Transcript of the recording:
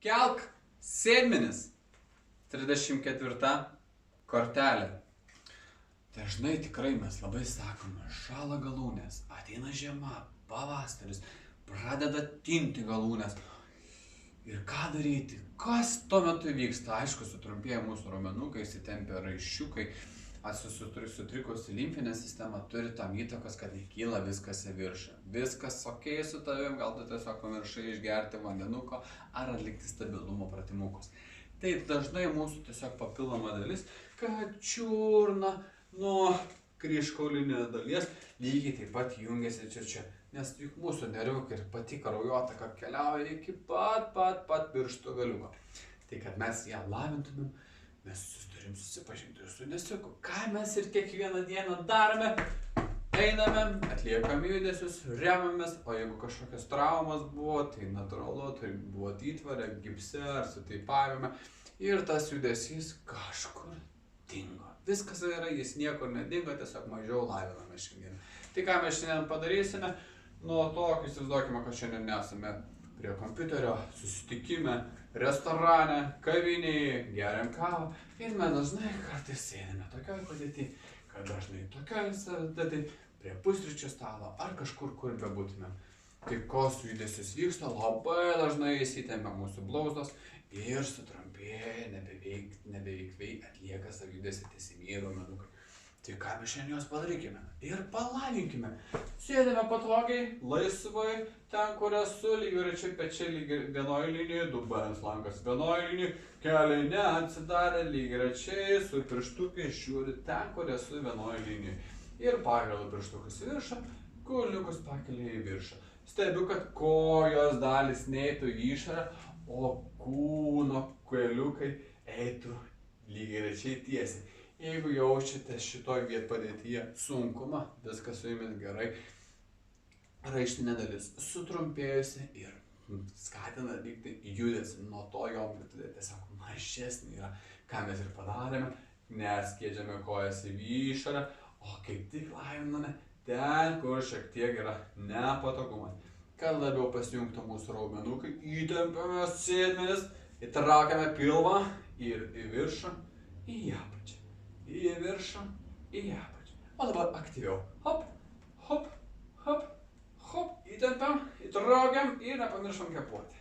Kelk sėdmenis. 34 kortelė. Dažnai tikrai mes labai sakome, šąla galūnės, ateina žiema, pavasaris, pradeda tinti galūnės. Ir ką daryti? Kas tuo metu vyksta? Aišku, sutrumpėja mūsų raumenukai, įsitempia raiščiukai, sutrikusi limfinė sistema, turi tam įtakos, kad nekyla viskas į viršų. Viskas ok su tavim, gal tu tiesiog pamiršai išgerti vandenuko ar atlikti stabilumo pratimukus. Tai dažnai mūsų tiesiog papildoma dalis, kad čiurna nuo kryžkaulinės dalies lygiai taip pat jungiasi čia. Nes juk mūsų nerviukai ir pati kraujotaka keliauja iki pat pirštų galiuko. Tai kad mes ją lavintumėm, mes turim susipažinti ir su desiuku. Ką mes ir kiekvieną dieną darome? Einame, atliekame judesius, remiamės, o jeigu kažkokios traumas buvo, tai natūralu, tai buvo įtvarė, gipse ar suteipavime. Ir tas judesys kažkur dingo. Viskas yra, jis niekur nedingo, tiesiog mažiau laviname šiandien. Tai ką mes šiandien padarysime? Nuo to, įsivaizduokime, kad šiandien nesame prie kompiuterio, susitikime, restorane, kavinėje, geriam kavą. Ir mes dažnai kartais sėdime tokioj padėtį, kad dažnai tokioj padėtį, prie pusryčių stalo ar kažkur, kur bebūtumėm. Kai kos judesys vyksta, labai dažnai įsitempia mūsų blauzdos ir sutrumpėja, nebeveikliai atlieka savijudesį tęsimieji raumenukai. Tai ką mes šiandien juos padarykime ir palavinkime. Sėdime patogiai, laisvai, ten kur esu, lygiagrečiai pečiai vienoje linijoje, dubaras lankas vienoje linijoje, keliai neatsidarę, lygiagrečiai su pirštukais žiūri ten, kur esu vienoje linijoje. Ir pakeliu pirštukus į viršų, kulniukus pakeliu į viršų. Stebiu, kad kojos dalys neitų į išorę, o kūno keliukai eitų lygiagrečiai tiesiai. Jeigu jaučiate šitoj padėtyje sunkumą, viskas su jumis gerai, raištinė dalis sutrumpėjusi ir skatina vykti judesį. Nuo to jo amplitudė tiesiog mažesnė yra, ką mes ir padarėme, neskiedžiame kojas į išorę, o kaip tik laviname ten, kur šiek tiek yra nepatogumas. Kad labiau pasijungtų mūsų raumenukai, įtempiame sėdmenis, įtraukiame pilvą ir į viršų, į apačią. Į viršų, į apačią. O dabar aktyviau. Hop, hop, hop, hop. Įtempiam, įtraukiam ir nepamiršom kvėpuoti.